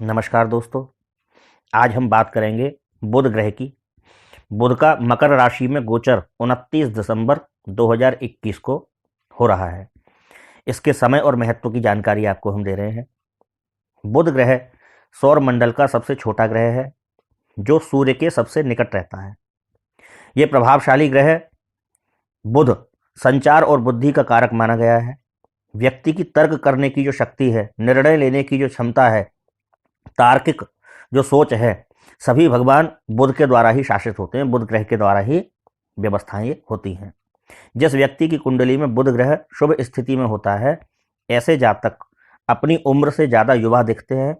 नमस्कार दोस्तों। आज हम बात करेंगे बुध ग्रह की। बुध का मकर राशि में गोचर 29 दिसंबर 2021 को हो रहा है। इसके समय और महत्व की जानकारी आपको हम दे रहे हैं। बुध ग्रह सौर मंडल का सबसे छोटा ग्रह है जो सूर्य के सबसे निकट रहता है। ये प्रभावशाली ग्रह बुध संचार और बुद्धि का कारक माना गया है। व्यक्ति की तर्क करने की जो शक्ति है, निर्णय लेने की जो क्षमता है, तार्किक जो सोच है, सभी भगवान बुध के द्वारा ही शासित होते हैं। बुध ग्रह के द्वारा ही व्यवस्थाएं होती हैं। जिस व्यक्ति की कुंडली में बुध ग्रह शुभ स्थिति में होता है, ऐसे जातक अपनी उम्र से ज़्यादा युवा दिखते हैं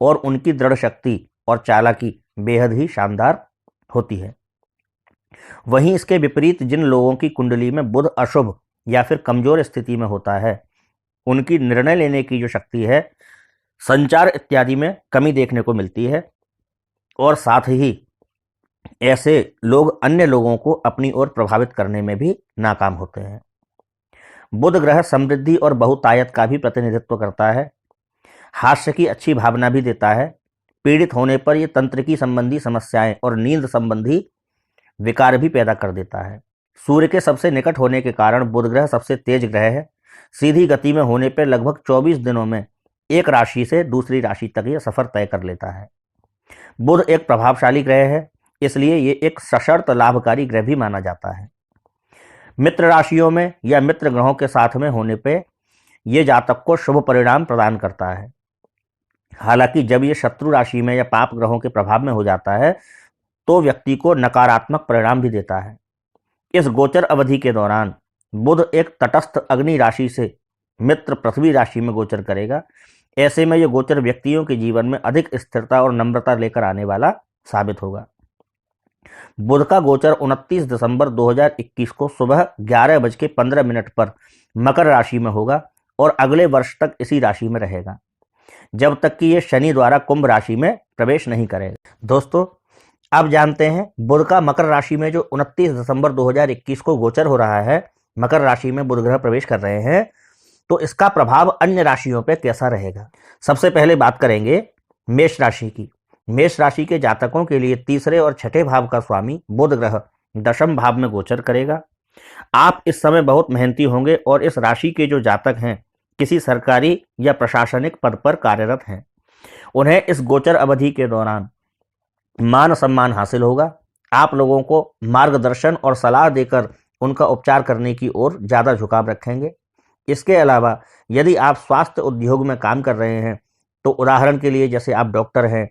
और उनकी दृढ़ शक्ति और चालाकी बेहद ही शानदार होती है। वहीं इसके विपरीत जिन लोगों की कुंडली में बुध अशुभ या फिर कमजोर स्थिति में होता है, उनकी निर्णय लेने की जो शक्ति है, संचार इत्यादि में कमी देखने को मिलती है और साथ ही ऐसे लोग अन्य लोगों को अपनी ओर प्रभावित करने में भी नाकाम होते हैं। बुध ग्रह समृद्धि और बहुतायत का भी प्रतिनिधित्व करता है। हास्य की अच्छी भावना भी देता है। पीड़ित होने पर यह तंत्रिकी संबंधी समस्याएं और नींद संबंधी विकार भी पैदा कर देता है। सूर्य के सबसे निकट होने के कारण बुध ग्रह सबसे तेज ग्रह है। सीधी गति में होने पर लगभग 24 दिनों में एक राशि से दूसरी राशि तक यह सफर तय कर लेता है। बुध एक प्रभावशाली ग्रह है, इसलिए ये एक सशर्त लाभकारी ग्रह भी माना जाता है। मित्र राशियों में या मित्र ग्रहों के साथ में होने पे ये जातक को शुभ परिणाम प्रदान करता है। हालांकि जब ये शत्रु राशि में या पाप ग्रहों के प्रभाव में हो जाता है तो व्यक्ति को नकारात्मक परिणाम भी देता है। इस गोचर अवधि के दौरान बुध एक तटस्थ अग्नि राशि से मित्र पृथ्वी राशि में गोचर करेगा। ऐसे में यह गोचर व्यक्तियों के जीवन में अधिक स्थिरता और नम्रता लेकर आने वाला साबित होगा। बुध का गोचर 29 दिसंबर 2021 को सुबह 11:15 पर मकर राशि में होगा और अगले वर्ष तक इसी राशि में रहेगा, जब तक कि यह शनि द्वारा कुंभ राशि में प्रवेश नहीं करेगा। दोस्तों, अब जानते हैं बुध का मकर राशि में जो 29 दिसंबर 2021 को गोचर हो रहा है, मकर राशि में बुध ग्रह प्रवेश कर रहे हैं, तो इसका प्रभाव अन्य राशियों पर कैसा रहेगा। सबसे पहले बात करेंगे मेष राशि की। मेष राशि के जातकों के लिए तीसरे और छठे भाव का स्वामी बुध ग्रह दशम भाव में गोचर करेगा। आप इस समय बहुत मेहनती होंगे और इस राशि के जो जातक हैं किसी सरकारी या प्रशासनिक पद पर कार्यरत हैं, उन्हें इस गोचर अवधि के दौरान मान सम्मान हासिल होगा। आप लोगों को मार्गदर्शन और सलाह देकर उनका उपचार करने की ओर ज़्यादा झुकाव रखेंगे। इसके अलावा यदि आप स्वास्थ्य उद्योग में काम कर रहे हैं, तो उदाहरण के लिए जैसे आप डॉक्टर हैं,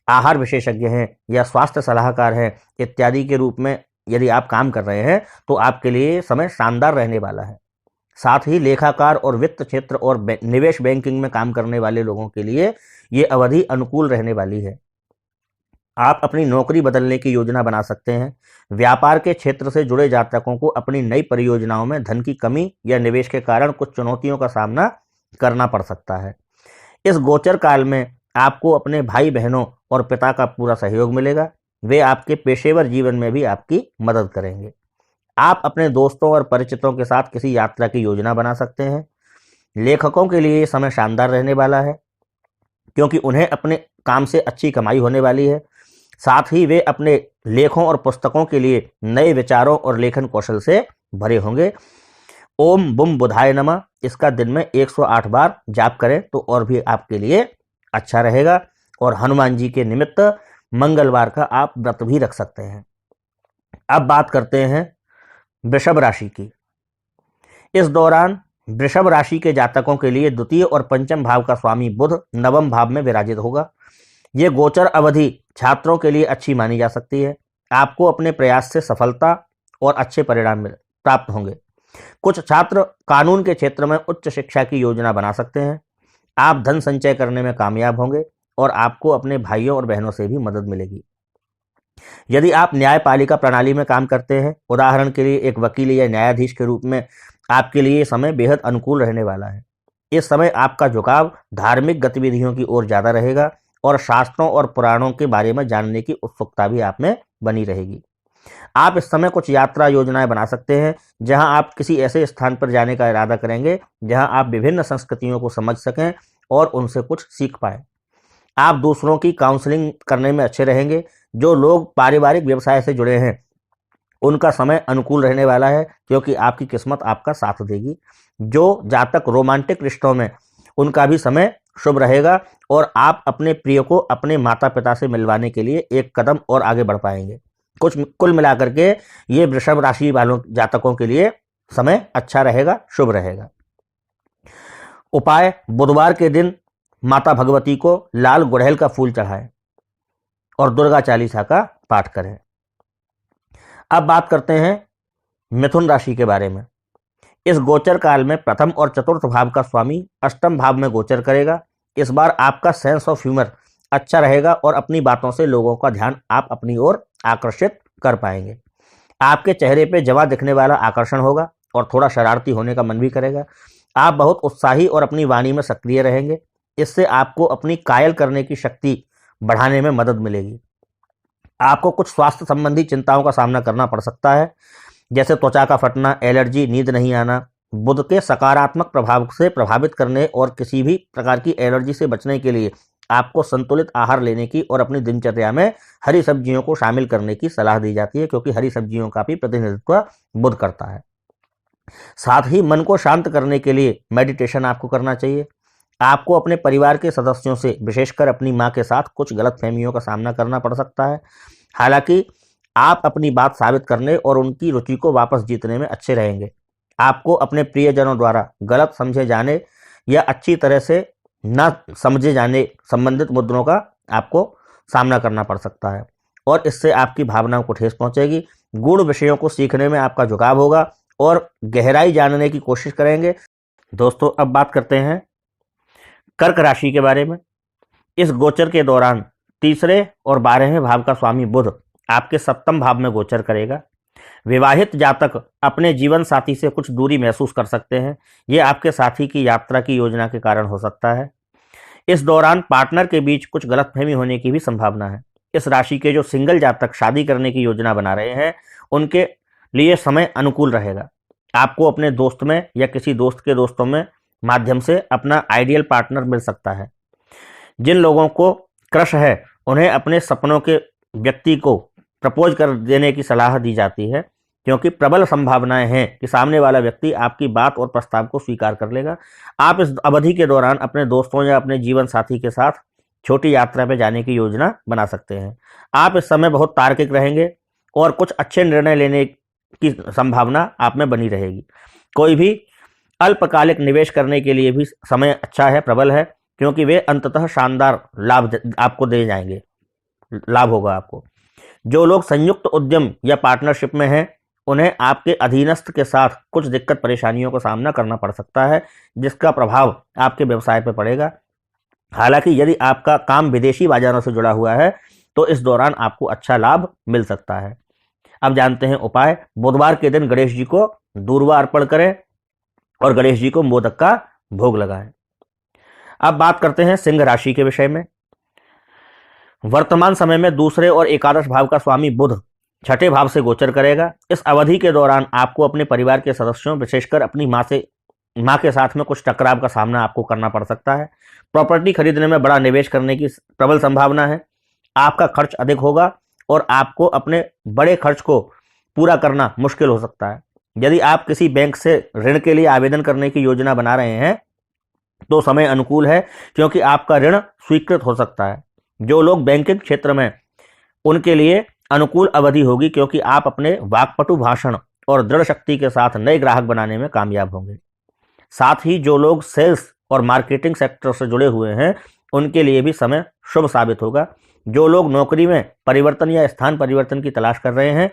आहार विशेषज्ञ हैं या स्वास्थ्य सलाहकार हैं इत्यादि के रूप में यदि आप काम कर रहे हैं, तो आपके लिए समय शानदार रहने वाला है। साथ ही लेखाकार और वित्त क्षेत्र और निवेश बैंकिंग में काम करने वाले लोगों के लिए ये अवधि अनुकूल रहने वाली है। आप अपनी नौकरी बदलने की योजना बना सकते हैं। व्यापार के क्षेत्र से जुड़े जातकों को अपनी नई परियोजनाओं में धन की कमी या निवेश के कारण कुछ चुनौतियों का सामना करना पड़ सकता है। इस गोचर काल में आपको अपने भाई बहनों और पिता का पूरा सहयोग मिलेगा। वे आपके पेशेवर जीवन में भी आपकी मदद करेंगे। आप अपने दोस्तों और परिचितों के साथ किसी यात्रा की योजना बना सकते हैं। लेखकों के लिए ये समय शानदार रहने वाला है, क्योंकि उन्हें अपने काम से अच्छी कमाई होने वाली है। साथ ही वे अपने लेखों और पुस्तकों के लिए नए विचारों और लेखन कौशल से भरे होंगे। ओम बुम बुधाय नमः इसका दिन में 108 बार जाप करें तो और भी आपके लिए अच्छा रहेगा। और हनुमान जी के निमित्त मंगलवार का आप व्रत भी रख सकते हैं। अब बात करते हैं वृषभ राशि की। इस दौरान वृषभ राशि के जातकों के लिए द्वितीय और पंचम भाव का स्वामी बुध नवम भाव में विराजित होगा। ये गोचर अवधि छात्रों के लिए अच्छी मानी जा सकती है। आपको अपने प्रयास से सफलता और अच्छे परिणाम प्राप्त होंगे। कुछ छात्र कानून के क्षेत्र में उच्च शिक्षा की योजना बना सकते हैं। आप धन संचय करने में कामयाब होंगे और आपको अपने भाइयों और बहनों से भी मदद मिलेगी। यदि आप न्यायपालिका प्रणाली में काम करते हैं, उदाहरण के लिए एक वकील या न्यायाधीश के रूप में, आपके लिए ये समय बेहद अनुकूल रहने वाला है। इस समय आपका झुकाव धार्मिक गतिविधियों की ओर ज़्यादा रहेगा और शास्त्रों और पुराणों के बारे में जानने की उत्सुकता भी आप में बनी रहेगी। आप इस समय कुछ यात्रा योजनाएं बना सकते हैं, जहां आप किसी ऐसे स्थान पर जाने का इरादा करेंगे जहां आप विभिन्न संस्कृतियों को समझ सकें और उनसे कुछ सीख पाएं। आप दूसरों की काउंसलिंग करने में अच्छे रहेंगे। जो लोग पारिवारिक व्यवसाय से जुड़े हैं उनका समय अनुकूल रहने वाला है, क्योंकि आपकी किस्मत आपका साथ देगी। जो जातक रोमांटिक रिश्तों में, उनका भी समय शुभ रहेगा और आप अपने प्रिय को अपने माता पिता से मिलवाने के लिए एक कदम और आगे बढ़ पाएंगे। कुल मिलाकर के ये वृषभ राशि वालों जातकों के लिए समय अच्छा रहेगा, शुभ रहेगा। उपाय: बुधवार के दिन माता भगवती को लाल गुड़हल का फूल चढ़ाएं और दुर्गा चालीसा का पाठ करें। अब बात करते हैं मिथुन राशि के बारे में। इस गोचर काल में प्रथम और चतुर्थ भाव का स्वामी अष्टम भाव में गोचर करेगा। इस बार आपका सेंस ऑफ ह्यूमर अच्छा रहेगा और अपनी बातों से लोगों का ध्यान आप अपनी ओर आकर्षित कर पाएंगे। आपके चेहरे पे जवा दिखने वाला आकर्षण होगा और थोड़ा शरारती होने का मन भी करेगा। आप बहुत उत्साही और अपनी वाणी में सक्रिय रहेंगे। इससे आपको अपनी कायल करने की शक्ति बढ़ाने में मदद मिलेगी। आपको कुछ स्वास्थ्य संबंधी चिंताओं का सामना करना पड़ सकता है, जैसे त्वचा का फटना, एलर्जी, नींद नहीं आना। बुध के सकारात्मक प्रभाव से प्रभावित करने और किसी भी प्रकार की एलर्जी से बचने के लिए आपको संतुलित आहार लेने की और अपनी दिनचर्या में हरी सब्जियों को शामिल करने की सलाह दी जाती है, क्योंकि हरी सब्जियों का भी प्रतिनिधित्व बुध करता है। साथ ही मन को शांत करने के लिए मेडिटेशन आपको करना चाहिए। आपको अपने परिवार के सदस्यों से, विशेषकर अपनी मां के साथ कुछ गलतफहमियों का सामना करना पड़ सकता है। हालांकि आप अपनी बात साबित करने और उनकी रुचि को वापस जीतने में अच्छे रहेंगे। आपको अपने प्रियजनों द्वारा गलत समझे जाने या अच्छी तरह से न समझे जाने संबंधित मुद्दों का आपको सामना करना पड़ सकता है और इससे आपकी भावनाओं को ठेस पहुंचेगी। गूढ़ विषयों को सीखने में आपका झुकाव होगा और गहराई जानने की कोशिश करेंगे। दोस्तों, अब बात करते हैं कर्क राशि के बारे में। इस गोचर के दौरान तीसरे और 12वें भाव का स्वामी बुध आपके सप्तम भाव में गोचर करेगा। विवाहित जातक अपने जीवन साथी से कुछ दूरी महसूस कर सकते हैं। ये आपके साथी की यात्रा की योजना के कारण हो सकता है। इस दौरान पार्टनर के बीच कुछ गलतफहमी होने की भी संभावना है। इस राशि के जो सिंगल जातक शादी करने की योजना बना रहे हैं, उनके लिए समय अनुकूल रहेगा। आपको अपने दोस्त में या किसी दोस्त के दोस्तों में माध्यम से अपना आइडियल पार्टनर मिल सकता है। जिन लोगों को क्रश है, उन्हें अपने सपनों के व्यक्ति को प्रपोज कर देने की सलाह दी जाती है, क्योंकि प्रबल संभावनाएं हैं कि सामने वाला व्यक्ति आपकी बात और प्रस्ताव को स्वीकार कर लेगा। आप इस अवधि के दौरान अपने दोस्तों या अपने जीवन साथी के साथ छोटी यात्रा पर जाने की योजना बना सकते हैं। आप इस समय बहुत तार्किक रहेंगे और कुछ अच्छे निर्णय लेने की संभावना आप में बनी रहेगी। कोई भी अल्पकालिक निवेश करने के लिए भी समय अच्छा है, प्रबल है, क्योंकि वे अंततः शानदार लाभ आपको दे जाएंगे, लाभ होगा आपको। जो लोग संयुक्त उद्यम या पार्टनरशिप में हैं, उन्हें आपके अधीनस्थ के साथ कुछ दिक्कत परेशानियों का सामना करना पड़ सकता है, जिसका प्रभाव आपके व्यवसाय पर पड़ेगा। हालांकि यदि आपका काम विदेशी बाजारों से जुड़ा हुआ है तो इस दौरान आपको अच्छा लाभ मिल सकता है। अब जानते हैं उपाय। बुधवार के दिन गणेश जी को दूर्वा अर्पण करें और गणेश जी को मोदक का भोग लगाएं। अब बात करते हैं सिंह राशि के विषय में। वर्तमान समय में दूसरे और एकादश भाव का स्वामी बुध छठे भाव से गोचर करेगा। इस अवधि के दौरान आपको अपने परिवार के सदस्यों, विशेषकर अपनी मां के साथ में कुछ टकराव का सामना आपको करना पड़ सकता है। प्रॉपर्टी खरीदने में बड़ा निवेश करने की प्रबल संभावना है। आपका खर्च अधिक होगा और आपको अपने बड़े खर्च को पूरा करना मुश्किल हो सकता है। यदि आप किसी बैंक से ऋण के लिए आवेदन करने की योजना बना रहे हैं तो समय अनुकूल है, क्योंकि आपका ऋण स्वीकृत हो सकता है। जो लोग बैंकिंग क्षेत्र में, उनके लिए अनुकूल अवधि होगी, क्योंकि आप अपने वाक्पटु भाषण और दृढ़ शक्ति के साथ नए ग्राहक बनाने में कामयाब होंगे। साथ ही जो लोग सेल्स और मार्केटिंग सेक्टर से जुड़े हुए हैं, उनके लिए भी समय शुभ साबित होगा। जो लोग नौकरी में परिवर्तन या स्थान परिवर्तन की तलाश कर रहे हैं,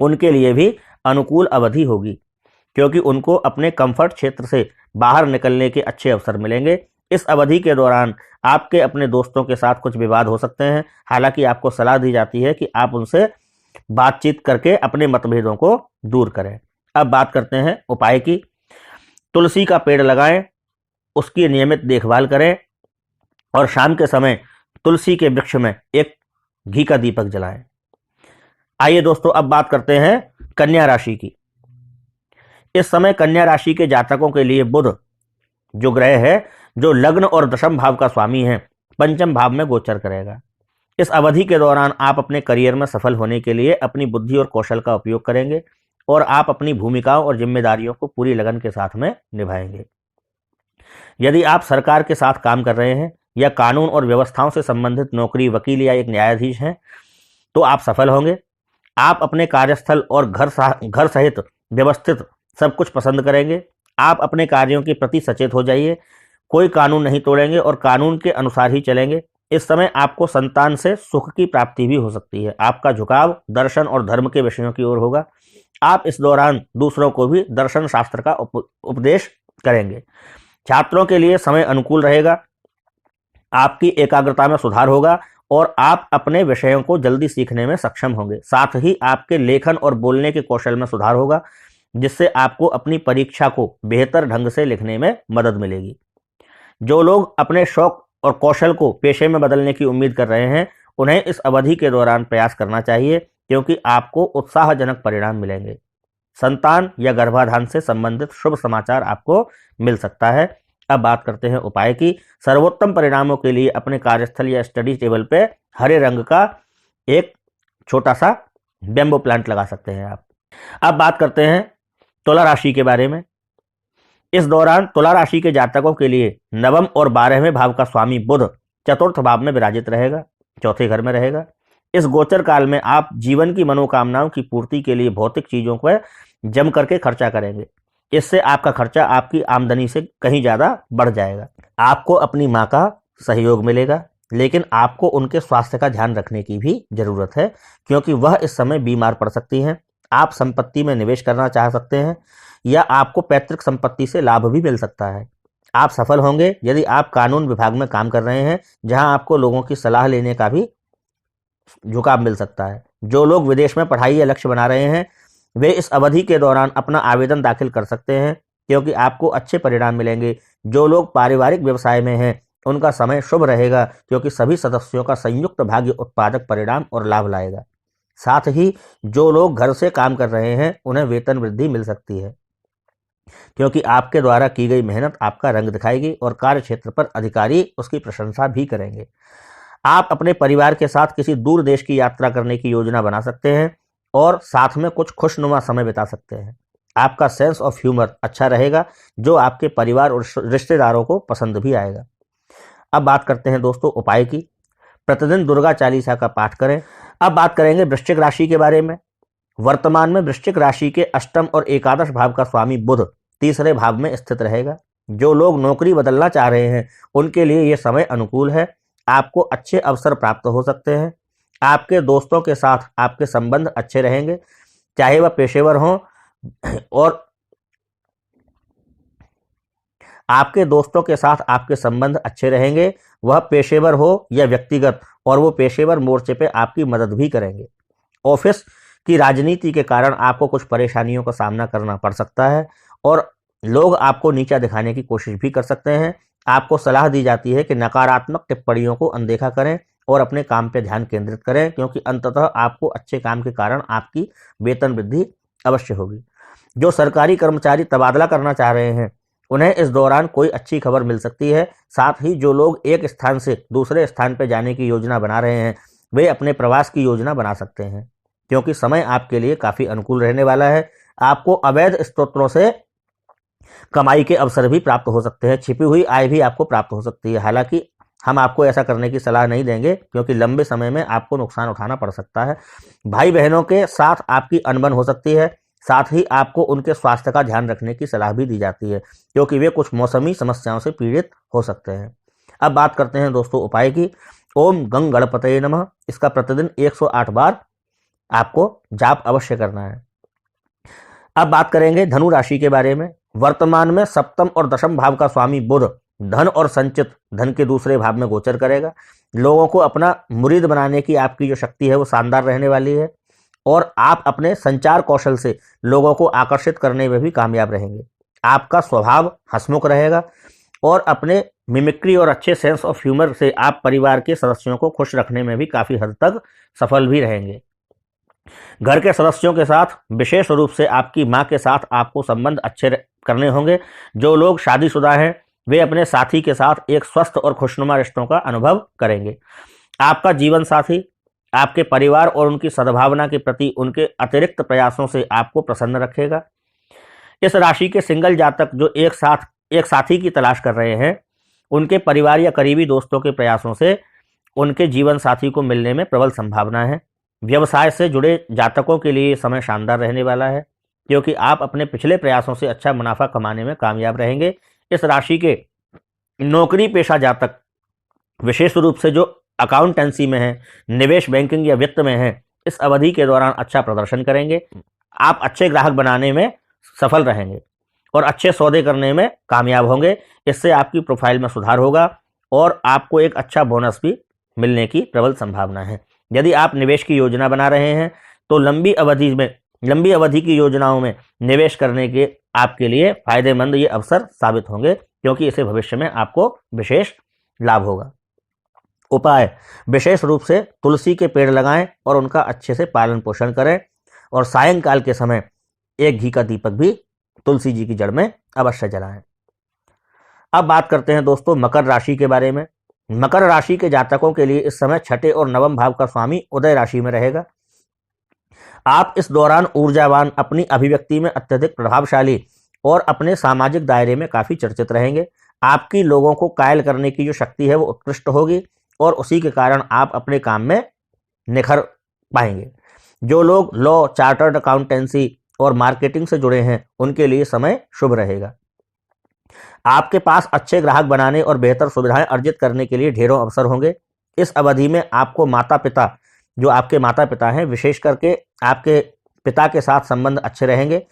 उनके लिए भी अनुकूल अवधि होगी, क्योंकि उनको अपने कंफर्ट क्षेत्र से बाहर निकलने के अच्छे अवसर मिलेंगे। इस अवधि के दौरान आपके अपने दोस्तों के साथ कुछ विवाद हो सकते हैं। हालांकि आपको सलाह दी जाती है कि आप उनसे बातचीत करके अपने मतभेदों को दूर करें। अब बात करते हैं उपाय की। तुलसी का पेड़ लगाएं, उसकी नियमित देखभाल करें और शाम के समय तुलसी के वृक्ष में एक घी का दीपक जलाएं। आइए दोस्तों, अब बात करते हैं कन्या राशि की। इस समय कन्या राशि के जातकों के लिए बुध जो ग्रह है, जो लग्न और दशम भाव का स्वामी है, पंचम भाव में गोचर करेगा। इस अवधि के दौरान आप अपने करियर में सफल होने के लिए अपनी बुद्धि और कौशल का उपयोग करेंगे और आप अपनी भूमिकाओं और जिम्मेदारियों को पूरी लगन के साथ में निभाएंगे। यदि आप सरकार के साथ काम कर रहे हैं या कानून और व्यवस्थाओं से संबंधित नौकरी, वकील या एक न्यायाधीश हैं, तो आप सफल होंगे। आप अपने कार्यस्थल और घर सहित व्यवस्थित सब कुछ पसंद करेंगे। आप अपने कार्यों के प्रति सचेत हो जाइए, कोई कानून नहीं तोड़ेंगे और कानून के अनुसार ही चलेंगे। इस समय आपको संतान से सुख की प्राप्ति भी हो सकती है। आपका झुकाव दर्शन और धर्म के विषयों की ओर होगा। आप इस दौरान दूसरों को भी दर्शन शास्त्र का उपदेश करेंगे। छात्रों के लिए समय अनुकूल रहेगा। आपकी एकाग्रता में सुधार होगा और आप अपने विषयों को जल्दी सीखने में सक्षम होंगे। साथ ही आपके लेखन और बोलने के कौशल में सुधार होगा, जिससे आपको अपनी परीक्षा को बेहतर ढंग से लिखने में मदद मिलेगी। जो लोग अपने शौक और कौशल को पेशे में बदलने की उम्मीद कर रहे हैं, उन्हें इस अवधि के दौरान प्रयास करना चाहिए, क्योंकि आपको उत्साहजनक परिणाम मिलेंगे। संतान या गर्भाधान से संबंधित शुभ समाचार आपको मिल सकता है। अब बात करते हैं उपाय की। सर्वोत्तम परिणामों के लिए अपने कार्यस्थल या स्टडी टेबल पे हरे रंग का एक छोटा सा बैम्बो प्लांट लगा सकते हैं आप। अब बात करते हैं तुला राशि के बारे में। इस दौरान तुला राशि के जातकों के लिए नवम और 12वें भाव का स्वामी बुध चतुर्थ भाव में विराजित रहेगा, चौथे घर में रहेगा। इस गोचर काल में आप जीवन की मनोकामनाओं की पूर्ति के लिए भौतिक चीजों को जम करके खर्चा करेंगे। इससे आपका खर्चा आपकी आमदनी से कहीं ज्यादा बढ़ जाएगा। आपको अपनी माँ का सहयोग मिलेगा, लेकिन आपको उनके स्वास्थ्य का ध्यान रखने की भी जरूरत है, क्योंकि वह इस समय बीमार पड़ सकती हैं। आप संपत्ति में निवेश करना चाह सकते हैं या आपको पैतृक संपत्ति से लाभ भी मिल सकता है। आप सफल होंगे यदि आप कानून विभाग में काम कर रहे हैं, जहां आपको लोगों की सलाह लेने का भी झुकाव मिल सकता है। जो लोग विदेश में पढ़ाई या लक्ष्य बना रहे हैं, वे इस अवधि के दौरान अपना आवेदन दाखिल कर सकते हैं, क्योंकि आपको अच्छे परिणाम मिलेंगे। जो लोग पारिवारिक व्यवसाय में हैं, उनका समय शुभ रहेगा, क्योंकि सभी सदस्यों का संयुक्त भाग्य उत्पादक परिणाम और लाभ लाएगा। साथ ही जो लोग घर से काम कर रहे हैं, उन्हें वेतन वृद्धि मिल सकती है, क्योंकि आपके द्वारा की गई मेहनत आपका रंग दिखाएगी और कार्य क्षेत्र पर अधिकारी उसकी प्रशंसा भी करेंगे। आप अपने परिवार के साथ किसी दूर देश की यात्रा करने की योजना बना सकते हैं और साथ में कुछ खुशनुमा समय बिता सकते हैं। आपका सेंस ऑफ ह्यूमर अच्छा रहेगा, जो आपके परिवार और रिश्तेदारों को पसंद भी आएगा। अब बात करते हैं दोस्तों उपाय की। प्रतिदिन दुर्गा चालीसा का पाठ करें। अब बात करेंगे वृश्चिक राशि के बारे में। वर्तमान में वृश्चिक राशि के अष्टम और एकादश भाव का स्वामी बुध तीसरे भाव में स्थित रहेगा। जो लोग नौकरी बदलना चाह रहे हैं, उनके लिए यह समय अनुकूल है। आपको अच्छे अवसर प्राप्त हो सकते हैं। आपके दोस्तों के साथ आपके संबंध अच्छे रहेंगे, चाहे वह पेशेवर हों और आपके दोस्तों के साथ आपके संबंध अच्छे रहेंगे, वह पेशेवर हो या व्यक्तिगत, और वो पेशेवर मोर्चे पे आपकी मदद भी करेंगे। ऑफिस की राजनीति के कारण आपको कुछ परेशानियों का सामना करना पड़ सकता है और लोग आपको नीचा दिखाने की कोशिश भी कर सकते हैं। आपको सलाह दी जाती है कि नकारात्मक टिप्पणियों को अनदेखा करें और अपने काम पर ध्यान केंद्रित करें, क्योंकि अंततः आपको अच्छे काम के कारण आपकी वेतन वृद्धि अवश्य होगी। जो सरकारी कर्मचारी तबादला करना चाह रहे हैं, उन्हें इस दौरान कोई अच्छी खबर मिल सकती है। साथ ही जो लोग एक स्थान से दूसरे स्थान पर जाने की योजना बना रहे हैं, वे अपने प्रवास की योजना बना सकते हैं, क्योंकि समय आपके लिए काफी अनुकूल रहने वाला है। आपको अवैध स्रोतों से कमाई के अवसर भी प्राप्त हो सकते हैं। छिपी हुई आय भी आपको प्राप्त हो सकती है। हालांकि हम आपको ऐसा करने की सलाह नहीं देंगे, क्योंकि लंबे समय में आपको नुकसान उठाना पड़ सकता है। भाई बहनों के साथ आपकी अनबन हो सकती है। साथ ही आपको उनके स्वास्थ्य का ध्यान रखने की सलाह भी दी जाती है, क्योंकि वे कुछ मौसमी समस्याओं से पीड़ित हो सकते हैं। अब बात करते हैं दोस्तों उपाय की। ओम गंग गणपतये नमः, इसका प्रतिदिन 108 बार आपको जाप अवश्य करना है। अब बात करेंगे धनु राशि के बारे में। वर्तमान में सप्तम और दशम भाव का स्वामी बुध धन और संचित धन के दूसरे भाव में गोचर करेगा। लोगों को अपना मुरीद बनाने की आपकी जो शक्ति है वो शानदार रहने वाली है, और आप अपने संचार कौशल से लोगों को आकर्षित करने में भी कामयाब रहेंगे। आपका स्वभाव हंसमुख रहेगा और अपने मिमिक्री और अच्छे सेंस ऑफ ह्यूमर से आप परिवार के सदस्यों को खुश रखने में भी काफी हद तक सफल भी रहेंगे। घर के सदस्यों के साथ, विशेष रूप से आपकी मां के साथ आपको संबंध अच्छे करने होंगे। जो लोग शादीशुदा हैं, वे अपने साथी के साथ एक स्वस्थ और खुशनुमा रिश्तों का अनुभव करेंगे। आपका जीवन साथी आपके परिवार और उनकी सद्भावना के प्रति उनके अतिरिक्त प्रयासों से आपको प्रसन्न रखेगा। इस राशि के सिंगल जातक जो एक साथी की तलाश कर रहे हैं, उनके परिवार या करीबी दोस्तों के प्रयासों से उनके जीवन साथी को मिलने में प्रबल संभावना है। व्यवसाय से जुड़े जातकों के लिए समय शानदार रहने वाला है, क्योंकि आप अपने पिछले प्रयासों से अच्छा मुनाफा कमाने में कामयाब रहेंगे। इस राशि के नौकरी पेशा जातक, विशेष रूप से जो अकाउंटेंसी में है, निवेश बैंकिंग या वित्त में है, इस अवधि के दौरान अच्छा प्रदर्शन करेंगे। आप अच्छे ग्राहक बनाने में सफल रहेंगे और अच्छे सौदे करने में कामयाब होंगे। इससे आपकी प्रोफाइल में सुधार होगा और आपको एक अच्छा बोनस भी मिलने की प्रबल संभावना है। यदि आप निवेश की योजना बना रहे हैं तो लंबी अवधि की योजनाओं में निवेश करने के आपके लिए फायदेमंद ये अवसर साबित होंगे, क्योंकि इसे भविष्य में आपको विशेष लाभ होगा। उपाय: विशेष रूप से तुलसी के पेड़ लगाएं और उनका अच्छे से पालन पोषण करें, और सायंकाल के समय एक घी का दीपक भी तुलसी जी की जड़ में अवश्य जलाएं। अब बात करते हैं दोस्तों मकर राशि के बारे में। मकर राशि के जातकों के लिए इस समय छठे और नवम भाव का स्वामी उदय राशि में रहेगा। आप इस दौरान ऊर्जावान, अपनी अभिव्यक्ति में अत्यधिक प्रभावशाली और अपने सामाजिक दायरे में काफी चर्चित रहेंगे। आपकी लोगों को कायल करने की जो शक्ति है वो उत्कृष्ट होगी और उसी के कारण आप अपने काम में निखर पाएंगे। जो लोग लॉ, चार्टर्ड अकाउंटेंसी और मार्केटिंग से जुड़े हैं, उनके लिए समय शुभ रहेगा। आपके पास अच्छे ग्राहक बनाने और बेहतर सुविधाएं अर्जित करने के लिए ढेरों अवसर होंगे। इस अवधि में आपको आपके माता पिता हैं, विशेष करके आपके पिता के साथ संबंध अच्छे रहेंगे।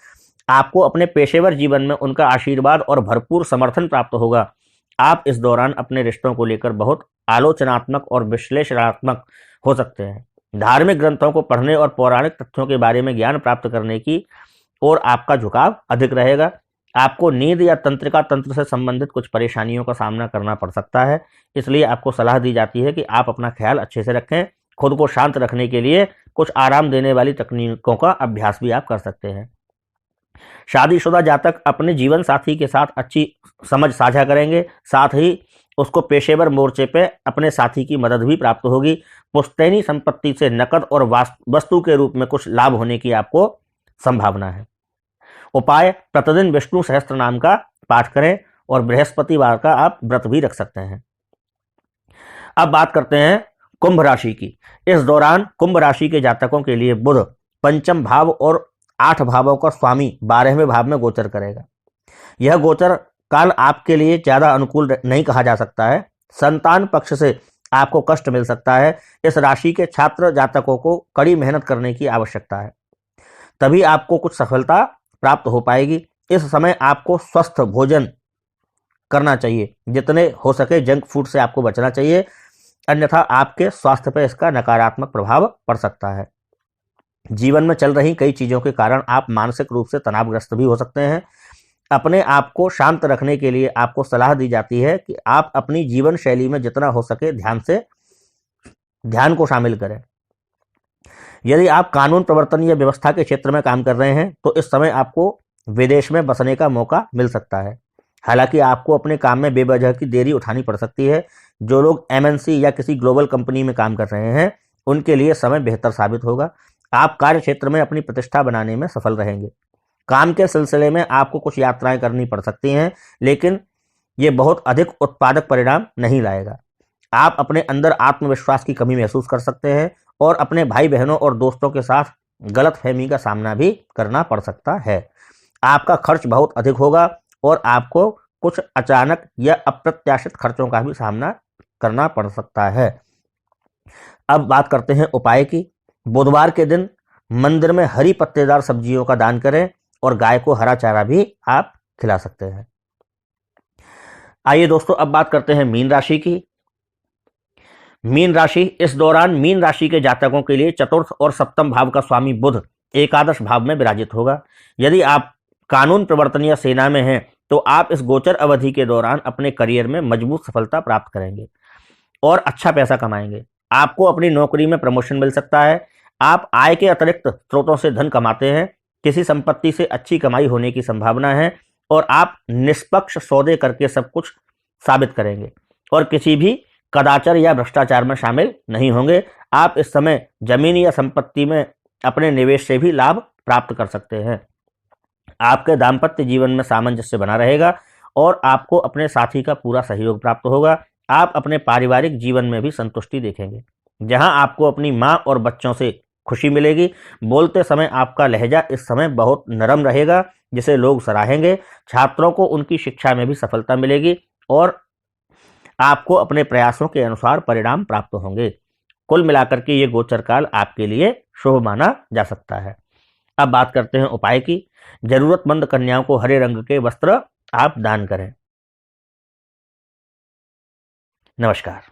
आपको अपने पेशेवर जीवन में उनका आशीर्वाद और भरपूर समर्थन प्राप्त होगा। आप इस दौरान अपने रिश्तों को लेकर बहुत आलोचनात्मक और विश्लेषणात्मक हो सकते हैं। धार्मिक ग्रंथों को पढ़ने और पौराणिक तथ्यों के बारे में ज्ञान प्राप्त करने की ओर आपका झुकाव अधिक रहेगा। आपको नींद या तंत्रिका तंत्र से संबंधित कुछ परेशानियों का सामना करना पड़ सकता है, इसलिए आपको सलाह दी जाती है कि आप अपना ख्याल अच्छे से रखें। खुद को शांत रखने के लिए कुछ आराम देने वाली तकनीकों का अभ्यास भी आप कर सकते हैं। शादीशुदा जातक अपने जीवन साथी के साथ अच्छी समझ साझा करेंगे, साथ ही उसको पेशेवर मोर्चे पे अपने साथी की मदद भी प्राप्त होगी। पुश्तैनी संपत्ति से नकद और वस्तु के रूप में कुछ लाभ होने की आपको संभावना है। उपाय: प्रतिदिन विष्णु सहस्त्र नाम का पाठ करें और बृहस्पतिवार का आप व्रत भी रख सकते हैं। अब बात करते हैं कुंभ राशि की। इस दौरान कुंभ राशि के जातकों के लिए बुध पंचम भाव और 8 भावों का स्वामी 12वें भाव में गोचर करेगा। यह गोचर काल आपके लिए ज्यादा अनुकूल नहीं कहा जा सकता है। संतान पक्ष से आपको कष्ट मिल सकता है। इस राशि के छात्र जातकों को कड़ी मेहनत करने की आवश्यकता है, तभी आपको कुछ सफलता प्राप्त हो पाएगी। इस समय आपको स्वस्थ भोजन करना चाहिए, जितने हो सके जंक फूड से आपको बचना चाहिए, अन्यथा आपके स्वास्थ्य पर इसका नकारात्मक प्रभाव पड़ सकता है। जीवन में चल रही कई चीजों के कारण आप मानसिक रूप से तनावग्रस्त भी हो सकते हैं। अपने आप को शांत रखने के लिए आपको सलाह दी जाती है कि आप अपनी जीवन शैली में जितना हो सके ध्यान को शामिल करें। यदि आप कानून प्रवर्तन या व्यवस्था के क्षेत्र में काम कर रहे हैं तो इस समय आपको विदेश में बसने का मौका मिल सकता है। हालांकि आपको अपने काम में बेवजह की देरी उठानी पड़ सकती है। जो लोग एमएनसी या किसी ग्लोबल कंपनी में काम कर रहे हैं, उनके लिए समय बेहतर साबित होगा। आप कार्य क्षेत्र में अपनी प्रतिष्ठा बनाने में सफल रहेंगे। काम के सिलसिले में आपको कुछ यात्राएं करनी पड़ सकती हैं, लेकिन ये बहुत अधिक उत्पादक परिणाम नहीं लाएगा। आप अपने अंदर आत्मविश्वास की कमी महसूस कर सकते हैं और अपने भाई बहनों और दोस्तों के साथ गलतफहमी का सामना भी करना पड़ सकता है। आपका खर्च बहुत अधिक होगा और आपको कुछ अचानक या अप्रत्याशित खर्चों का भी सामना करना पड़ सकता है। अब बात करते हैं उपाय की। बुधवार के दिन मंदिर में हरी पत्तेदार सब्जियों का दान करें और गाय को हरा चारा भी आप खिला सकते हैं। आइए दोस्तों, अब बात करते हैं मीन राशि की। मीन राशि, इस दौरान मीन राशि के जातकों के लिए चतुर्थ और सप्तम भाव का स्वामी बुध एकादश भाव में विराजित होगा। यदि आप कानून प्रवर्तन या सेना में हैं तो आप इस गोचर अवधि के दौरान अपने करियर में मजबूत सफलता प्राप्त करेंगे और अच्छा पैसा कमाएंगे। आपको अपनी नौकरी में प्रमोशन मिल सकता है। आप आय के अतिरिक्त स्रोतों से धन कमाते हैं। किसी संपत्ति से अच्छी कमाई होने की संभावना है और आप निष्पक्ष सौदे करके सब कुछ साबित करेंगे और किसी भी कदाचार या भ्रष्टाचार में शामिल नहीं होंगे। आप इस समय जमीन या संपत्ति में अपने निवेश से भी लाभ प्राप्त कर सकते हैं। आपके दाम्पत्य जीवन में सामंजस्य बना रहेगा और आपको अपने साथी का पूरा सहयोग प्राप्त होगा। आप अपने पारिवारिक जीवन में भी संतुष्टि देखेंगे, जहां आपको अपनी मां और बच्चों से खुशी मिलेगी। बोलते समय आपका लहजा इस समय बहुत नरम रहेगा, जिसे लोग सराहेंगे। छात्रों को उनकी शिक्षा में भी सफलता मिलेगी और आपको अपने प्रयासों के अनुसार परिणाम प्राप्त होंगे। कुल मिलाकर के ये गोचर काल आपके लिए शुभ माना जा सकता है। अब बात करते हैं उपाय की। जरूरतमंद कन्याओं को हरे रंग के वस्त्र आप दान करें। नमस्कार।